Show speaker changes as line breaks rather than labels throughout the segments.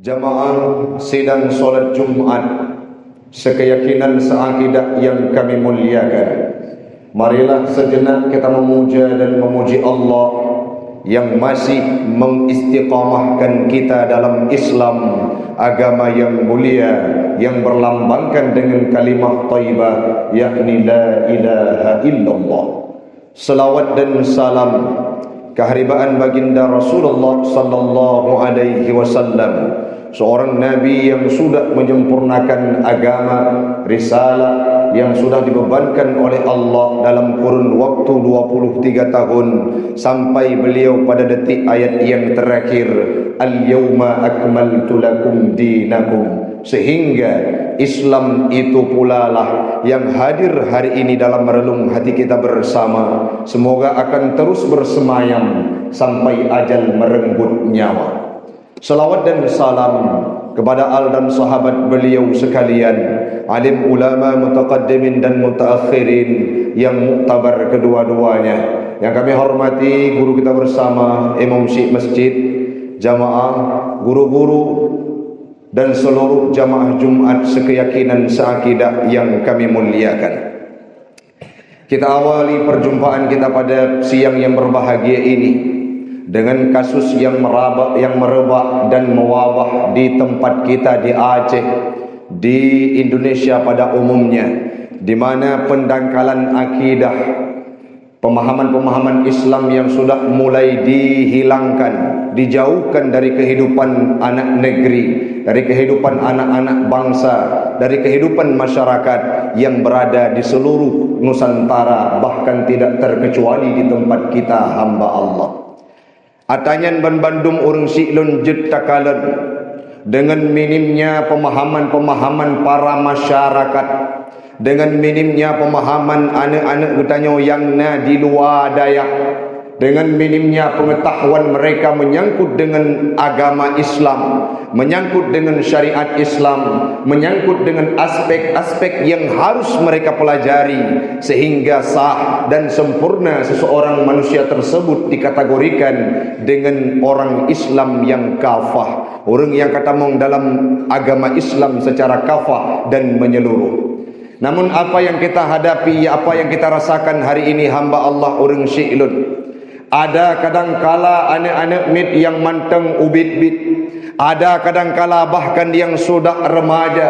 Jamaah sidang solat Jumat sekeyakinan seakidah yang kami muliakan, marilah sejenak kita memuja dan memuji Allah yang masih mengistiqamahkan kita dalam Islam, agama yang mulia yang berlambangkan dengan kalimah thayyibah, yakni la ilaha illallah. Selawat dan salam keharibaan baginda Rasulullah sallallahu alaihi wasallam, seorang nabi yang sudah menyempurnakan agama, risalah yang sudah dibebankan oleh Allah dalam kurun waktu 23 tahun sampai beliau pada detik ayat yang terakhir, al-yawma akmaltu lakum dinakum, sehingga Islam itu pula lah yang hadir hari ini dalam relung hati kita bersama. Semoga akan terus bersemayam sampai ajal merenggut nyawa. Salawat dan salam kepada al dan sahabat beliau sekalian, alim ulama mutaqaddimin dan mutaakhirin yang muktabar kedua-duanya, yang kami hormati guru kita bersama, imam syekh masjid, jamaah, guru-guru dan seluruh jamaah Jumat sekeyakinan seakidah yang kami muliakan. Kita awali perjumpaan kita pada siang yang berbahagia ini dengan kasus yang merebak dan mewabah di tempat kita di Aceh, di Indonesia pada umumnya, di mana pendangkalan akidah, pemahaman-pemahaman Islam yang sudah mulai dihilangkan, dijauhkan dari kehidupan anak negeri, dari kehidupan anak-anak bangsa, dari kehidupan masyarakat yang berada di seluruh Nusantara, bahkan tidak terkecuali di tempat kita hamba Allah. Atanyan ban Bandung urang siklun jet takalan dengan minimnya pemahaman-pemahaman para masyarakat, dengan minimnya pemahaman anak-anak getanyo yang di luar dayak, dengan minimnya pengetahuan mereka menyangkut dengan agama Islam, menyangkut dengan syariat Islam, menyangkut dengan aspek-aspek yang harus mereka pelajari sehingga sah dan sempurna seseorang manusia tersebut dikategorikan dengan orang Islam yang kafah, orang yang katamong dalam agama Islam secara kafah dan menyeluruh. Namun apa yang kita hadapi, apa yang kita rasakan hari ini hamba Allah orang syi'lun, ada kadangkala anak-anak mit yang manteng ubit-bit, ada kadangkala bahkan yang sudah remaja,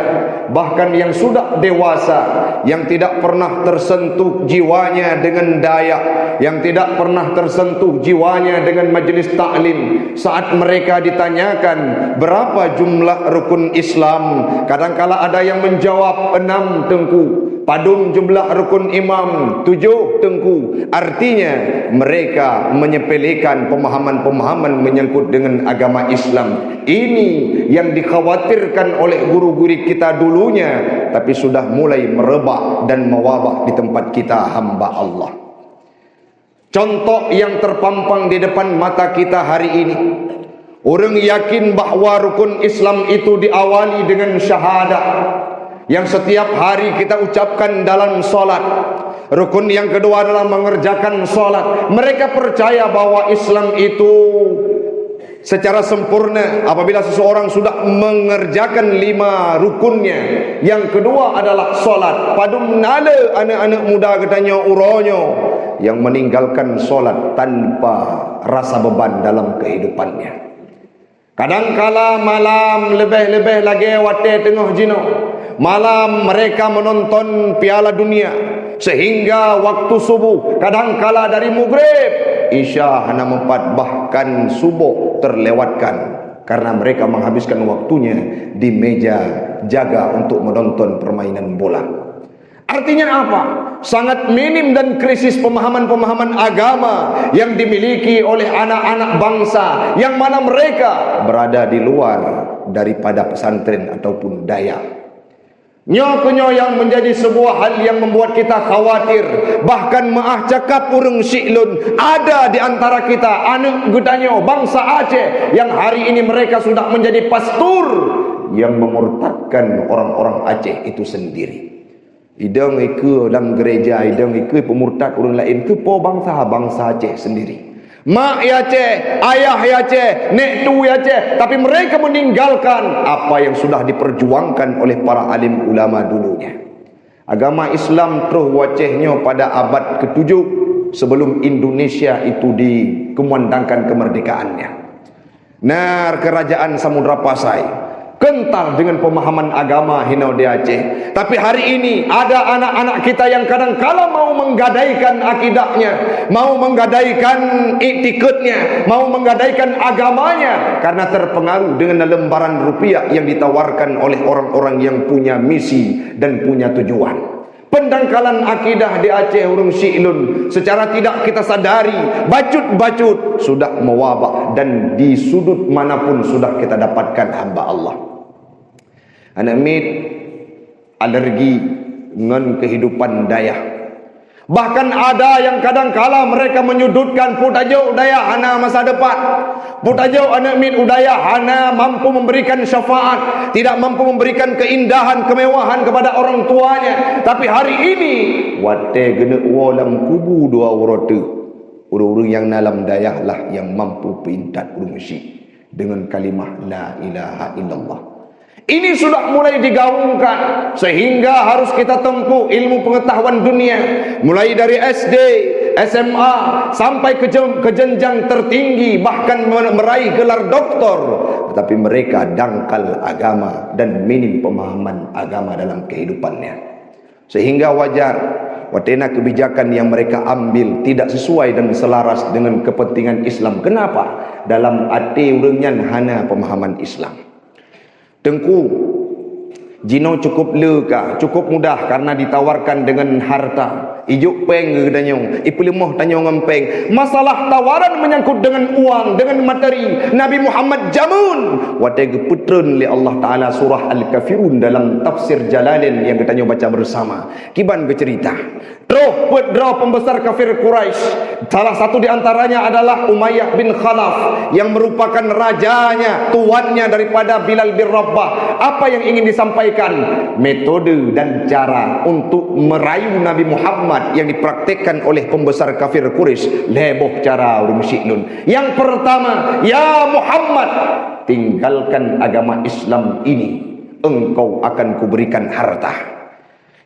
bahkan yang sudah dewasa, yang tidak pernah tersentuh jiwanya dengan dayak, yang tidak pernah tersentuh jiwanya dengan majelis taklim. Saat mereka ditanyakan berapa jumlah rukun Islam, kadangkala ada yang menjawab 6 tengku. Padum jumlah rukun imam 7 tengku. Artinya mereka menyepelekan pemahaman-pemahaman menyangkut dengan agama Islam. Ini yang dikhawatirkan oleh guru-guru kita dulunya, tapi sudah mulai merebak dan mewabah di tempat kita hamba Allah. Contoh yang terpampang di depan mata kita hari ini, orang yakin bahawa rukun Islam itu diawali dengan syahadah yang setiap hari kita ucapkan dalam solat. Rukun yang kedua adalah mengerjakan solat. Mereka percaya bahwa Islam itu secara sempurna apabila seseorang sudah mengerjakan 5 rukunnya. Yang kedua adalah solat. Padum nala anak-anak muda katanya uronyo yang meninggalkan solat tanpa rasa beban dalam kehidupannya. Kadangkala malam lebih-lebih lagi wate tengah jino, malam mereka menonton Piala Dunia sehingga waktu subuh, kadangkala dari maghrib, isya hana mempat, bahkan subuh terlewatkan karena mereka menghabiskan waktunya di meja jaga untuk menonton permainan bola. Artinya apa? Sangat minim dan krisis pemahaman-pemahaman agama yang dimiliki oleh anak-anak bangsa yang mana mereka berada di luar daripada pesantren ataupun daya. Nyo yang menjadi sebuah hal yang membuat kita khawatir. Bahkan maah cakap urang syi'lun, ada di antara kita anak gedanyo bangsa Aceh yang hari ini mereka sudah menjadi pastor yang memurtadkan orang-orang Aceh itu sendiri. Idang ikut dalam gereja, idang ikut pemurtad orang lain, ke po bangsa Aceh sendiri. mak ya Aceh, ayah ya Aceh, nek tu ya Aceh, tapi mereka meninggalkan apa yang sudah diperjuangkan oleh para alim ulama dulunya. Agama Islam terus wacehnya pada abad ke-7 sebelum Indonesia itu dikumandangkan kemerdekaannya. Nar kerajaan Samudra Pasai kental dengan pemahaman agama Hinau di Aceh. Tapi hari ini ada anak-anak kita yang kadang-kala mau menggadaikan akidahnya, mau menggadaikan iktikadnya, mau menggadaikan agamanya karena terpengaruh dengan lembaran rupiah yang ditawarkan oleh orang-orang yang punya misi dan punya tujuan. Pendangkalan akidah di Aceh urung Syi'lun secara tidak kita sadari, bacut-bacut sudah mewabak, dan di sudut manapun sudah kita dapatkan hamba Allah. Anak mit alergi dengan kehidupan daya. Bahkan ada yang kadang-kala mereka menyudutkan putajo daya hana masa depan. Putajo anak mit udaya hana mampu memberikan syafaat, tidak mampu memberikan keindahan, kemewahan kepada orang tuanya. Tapi hari ini wate gena walam kubu dua urute. Urung-urung yang dalam daya lah yang mampu pintat urung syik dengan kalimah la ilaha illallah. Ini sudah mulai digaungkan sehingga harus kita tempuh ilmu pengetahuan dunia mulai dari SD, SMA sampai ke jenjang tertinggi, bahkan meraih gelar doktor. Tetapi mereka dangkal agama dan minim pemahaman agama dalam kehidupannya. Sehingga wajar watena kebijakan yang mereka ambil tidak sesuai dan selaras dengan kepentingan Islam. Kenapa? Dalam hati urangnya hana pemahaman Islam. Tengku jino cukup leka, cukup mudah karena ditawarkan dengan harta. Ijuk peng gedanyong, ipulimah tanyong ngempeng. Masalah tawaran menyangkut dengan uang, dengan materi. Nabi Muhammad jamun. Watege putren li Allah Ta'ala surah Al-Kafirun dalam tafsir Jalalain yang kita baca bersama. Kiban bercerita. Roh pembesar kafir Quraisy. Salah satu di antaranya adalah Umayyah bin Khalaf yang merupakan rajanya, tuannya daripada Bilal bin Rabah. Apa yang ingin disampaikan? Metode dan cara untuk merayu Nabi Muhammad yang dipraktikkan oleh pembesar kafir Quraisy leboh cara urung Syi'lun. Yang pertama, ya Muhammad, tinggalkan agama Islam ini, engkau akan kuberikan harta.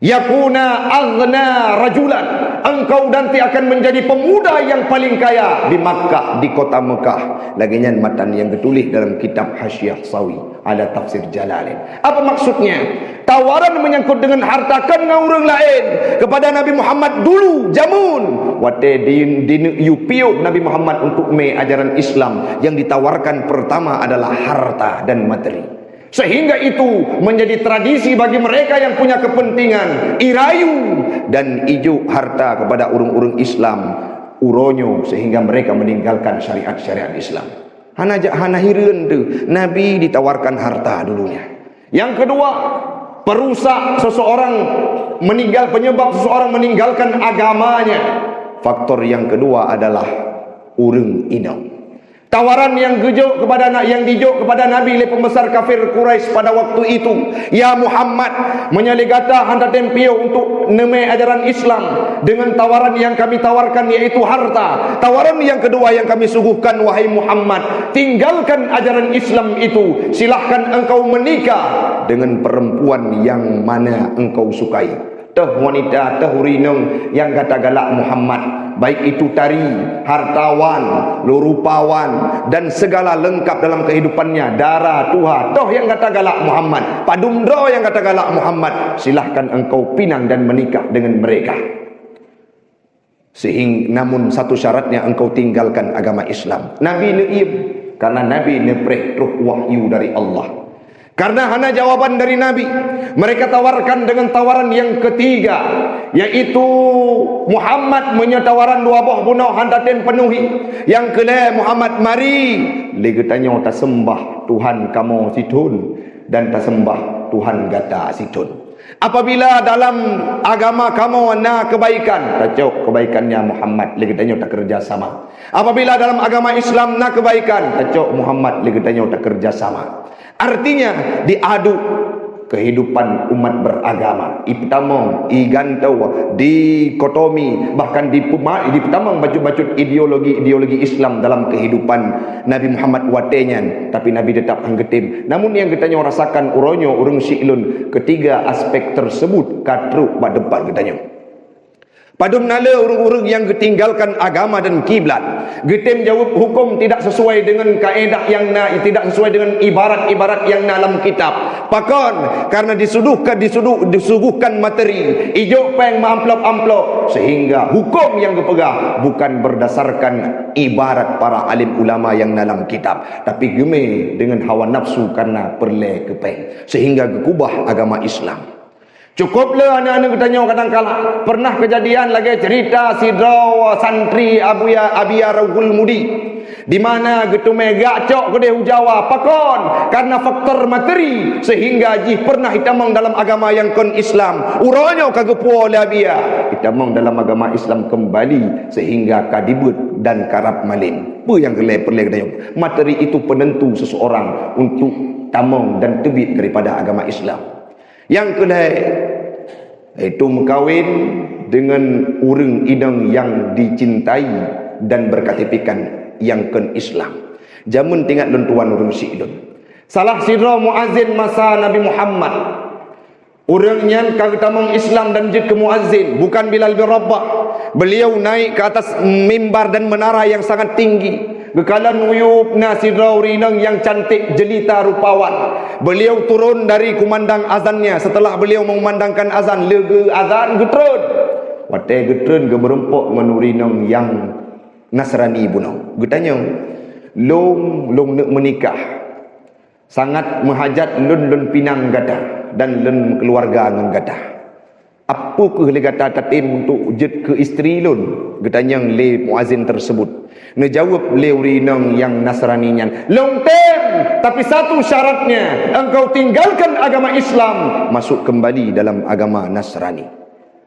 Yakuna aghna rajulan, engkau nanti akan menjadi pemuda yang paling kaya di Makkah, di kota Mekah. Laginya matan yang ditulis dalam kitab Hasyiah Sawi ada tafsir Jalalain. Apa maksudnya? Tawaran menyangkut dengan harta kan ngaurang lain kepada Nabi Muhammad dulu jamun wate din yupiuk Nabi Muhammad untuk ajaran Islam. Yang ditawarkan pertama adalah harta dan materi. Sehingga itu menjadi tradisi bagi mereka yang punya kepentingan irayu dan ijuk harta kepada urung-urung Islam uronyo, sehingga mereka meninggalkan syariat-syariat Islam. Hana hireun tu Nabi ditawarkan harta dulunya. Yang kedua, perusak seseorang penyebab seseorang meninggalkan agamanya. Faktor yang kedua adalah urung inau. Tawaran yang dijuk kepada Nabi oleh pembesar kafir Quraisy pada waktu itu, ya Muhammad, menyaligata handa tempio untuk neme ajaran Islam dengan tawaran yang kami tawarkan yaitu harta. Tawaran yang kedua yang kami suguhkan, wahai Muhammad, tinggalkan ajaran Islam itu, silahkan engkau menikah dengan perempuan yang mana engkau sukai. Teh wanita, teh hurineng yang kata galak Muhammad, baik itu tari, hartawan, lurupawan, dan segala lengkap dalam kehidupannya, darah, tuha, toh yang kata galak Muhammad, padumdro yang kata galak Muhammad, silahkan engkau pinang dan menikah dengan mereka. Namun satu syaratnya, engkau tinggalkan agama Islam. Nabi ne'ib, karena Nabi nepreh ruh wahyu dari Allah. Karena hanya jawaban dari Nabi, mereka tawarkan dengan tawaran yang ketiga, yaitu Muhammad menyatawaran dua buah bunau handaten penuhi. Yang kedua, Muhammad mari legetanya tak sembah Tuhan kamu situn dan tak sembah Tuhan gata situn. Apabila dalam agama kamu na kebaikan, tacok kebaikannya Muhammad legetanya tak kerja sama. Apabila dalam agama Islam na kebaikan, tacok Muhammad legetanya tak kerja sama. Artinya diadu kehidupan umat beragama. Ipertamang, igantau, dikotomi, bahkan dipertamang bacut-bacut ideologi Islam dalam kehidupan Nabi Muhammad watenyan, tapi Nabi tetap anggetim. Namun yang kitanya rasakan uronyo urung Syi'lun, ketiga aspek tersebut katruk pada depan kitanya. Padum nala urung-urung yang ketinggalkan agama dan kiblat, getem jawab hukum tidak sesuai dengan kaedah yang tidak sesuai dengan ibarat-ibarat yang dalam kitab. Pakon karena disuguhkan materi, ijo peng amplop-amplop, sehingga hukum yang dipegang bukan berdasarkan ibarat para alim ulama yang dalam kitab, tapi geme dengan hawa nafsu karena perle kepeng, sehingga gekubah agama Islam. Cukuplah anak-anak bertanya kadang-kala pernah kejadian lagi cerita sidraw santri Abia Rawul Mudi, di mana gitu mega cok gede Jawa pakon karena faktor materi sehingga jih pernah hitamang dalam agama yang kon Islam uronyo kagepuo labia hitamang dalam agama Islam kembali sehingga kadibut dan karap malin. Apa yang perle materi itu penentu seseorang untuk tamang dan tebit daripada agama Islam. Yang kedua itu mengkawin dengan urang idang yang dicintai dan berkatipikan yang ken Islam. Jamun tingkat lentuan urang Syi'lun. Salah sira muazzin masa Nabi Muhammad. Urangnya kagetamang Islam dan jid ke muazzin, bukan Bilal bin Rabah. Beliau naik ke atas mimbar dan menara yang sangat tinggi. Gekalan uyup nasidra urinang yang cantik jelita rupawan. Beliau turun dari kumandang azannya. Setelah beliau memandangkan azan, lega azan getrun. Wate getrun ke berempuk menurinang yang Nasrani bunau. Getanya, long nak menikah. Sangat menghajat lun pinang gadah dan lun keluarga ngan gadah. Apa ke le gata tatim untuk jet ke isteri lun? Getanya le muazin tersebut. Ngejawab le urinang yang Nasraninya, long tem, tapi satu syaratnya, engkau tinggalkan agama Islam, masuk kembali dalam agama Nasrani.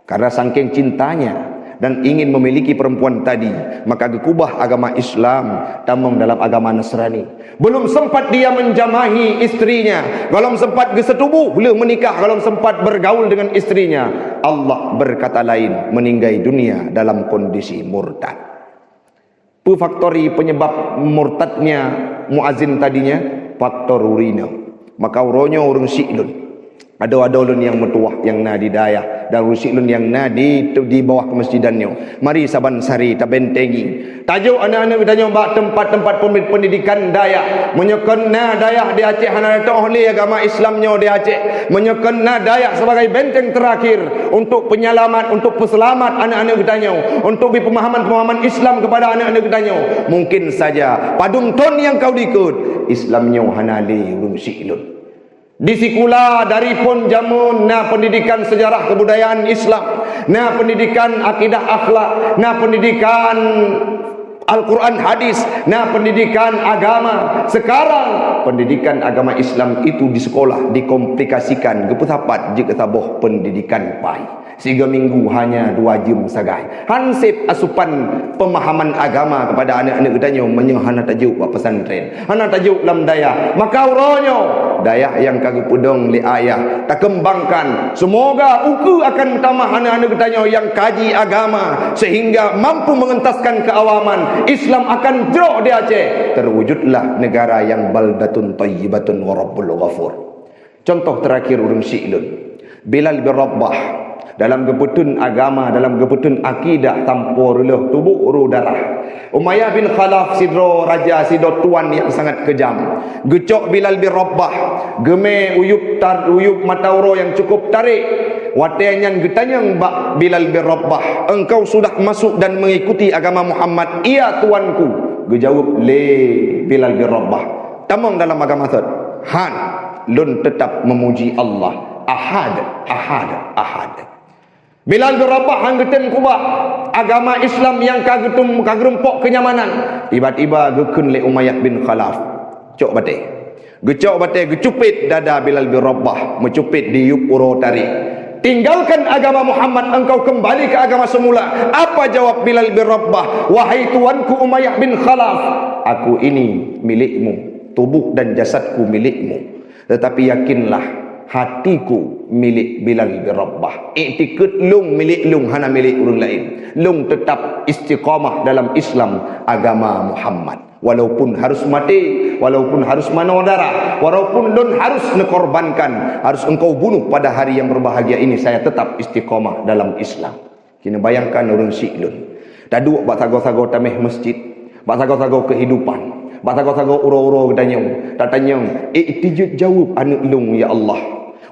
Karena saking cintanya dan ingin memiliki perempuan tadi, maka gekubah agama Islam tamang dalam agama Nasrani. Belum sempat dia menjamahi istrinya, belum sempat gesetubuh boleh menikah, belum sempat bergaul dengan istrinya, Allah berkata lain, meninggal dunia dalam kondisi murtad. Apa faktori penyebab murtadnya muazin tadinya? Faktor urina. Maka uronyo urung Syi'lun. Ada ulun yang metuah yang na di dayah dan urung Syi'lun yang na di bawah kemasjidannya. Mari saban sari tabentengi. Tajuk anak-anak bertanya bak tempat-tempat pendidikan dayah. Menyokon na dayah di Aceh hana oleh agama Islamnya di Aceh. Menyokon na dayah sebagai benteng terakhir untuk penyelamat, untuk peselamat anak-anak bertanya, untuk beri pemahaman-pemahaman Islam kepada anak-anak bertanya. Mungkin saja padung ton yang kau diikut Islamnya hana li urung Syi'lun. Di sikula dari pun jamun na pendidikan sejarah kebudayaan Islam, na pendidikan akidah akhlak, na pendidikan Al-Quran hadis, na pendidikan agama. Sekarang pendidikan agama Islam itu di sekolah dikomplikasikan geputapat jika taboh pendidikan pai. Sehingga minggu hanya 2 jam sagai. Hansip asupan pemahaman agama kepada anak-anak gedanya menyahana tajuk buat pesantren. Hana tajuk lam daya. Maka uronyo daya yang kagak pudong li ayah tak kembangkan. Semoga uku akan tamah anak-anak gedanya yang kaji agama sehingga mampu mengentaskan keawaman. Islam akan jauh di Aceh. Terwujudlah negara yang baldatun tayyibatun wa rabbul ghafur. Contoh terakhir urung Syi'lun. Bilal bin Rabah dalam gebutun agama, dalam gebutun akidah tampur leh tubuh uru darah. Umayyah bin Khalaf sidro raja sidro tuan yang sangat kejam. Gecok Bilal bin Rabah, geme uyup matauro yang cukup tarik. Watenyan getanyang bak Bilal bin Rabah, engkau sudah masuk dan mengikuti agama Muhammad? Iya tuanku. Gejawab le Bilal bin Rabah, tamang dalam agama thot han lun tetap memuji Allah ahad ahad ahad. Bilal bin Rabah hanggetem kubah agama Islam yang kagerumpok kenyamanan. Tiba-tiba gekun le Umayyah bin Khalaf. Cok bate. Gecok bate gecupit dada Bilal bin Rabah, mencupit di yup uro tarik. Tinggalkan agama Muhammad, engkau kembali ke agama semula. Apa jawab Bilal bin Rabah? Wahai tuanku Umayyah bin Khalaf, aku ini milikmu, tubuh dan jasadku milikmu. Tetapi yakinlah, hatiku milik Bilal bin Rabah. Iktikad lung milik lung, hana milik orang lain. Lung tetap istiqamah dalam Islam agama Muhammad. Walaupun harus mati, walaupun harus manau darah, walaupun lun harus nekorbankan, harus engkau bunuh pada hari yang berbahagia ini, saya tetap istiqamah dalam Islam. Kena bayangkan orang siklun. Dadu bak sago-sago tameh masjid, bak sago-sago kehidupan. Batago-tago uro-uro gedanyong, tatanyong, iktijud jawab anak lung ya Allah.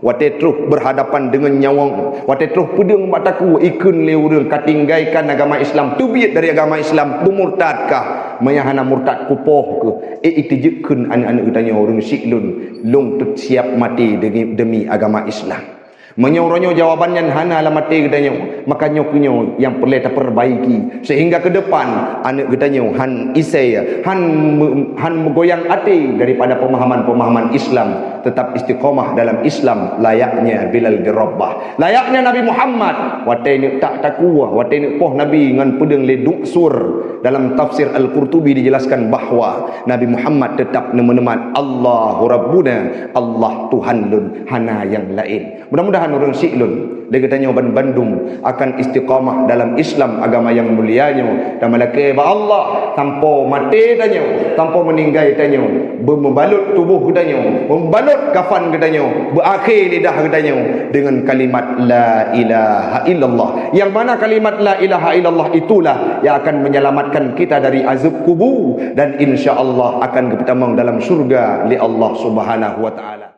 Wate terus berhadapan dengan nyawang, wate terus pedang bataku ikun leurul katinggaikan agama Islam, tubiat dari agama Islam, bemurtadkah? Mayahana murtad kupoh ke? Iktijudkeun anak-anak gedanyong orang siklun, lung siap mati demi agama Islam. Menyoronyo jawabannya hana lah mati gedanyong, makanya kunyo yang perlu kita perbaiki sehingga ke depan anak gedanyong han isai han menggoyang hati daripada pemahaman-pemahaman Islam, tetap istiqamah dalam Islam layaknya Bilal bin Rabah, layaknya Nabi Muhammad. Watai ni tak takwa, watai ni poh Nabi ngan pedeng le duksur. Dalam tafsir Al-Qurtubi dijelaskan bahawa Nabi Muhammad tetap menemat Allahu Rabbuna, Allah Tuhan lun, hana yang lain. Mudah-mudahan orang siklun dia katanya Bandung akan istiqamah dalam Islam agama yang mulianya dan malaikat Allah tanpa mati tanya, tanpa meninggal tanya, membalut tubuh katanya, membalut kafan katanya, berakhir lidah katanya dengan kalimat la ilaha illallah, yang mana kalimat la ilaha illallah itulah yang akan menyelamatkan kita dari azab kubur dan insya-Allah akan bertemu dalam syurga li Allah Subhanahu wa taala.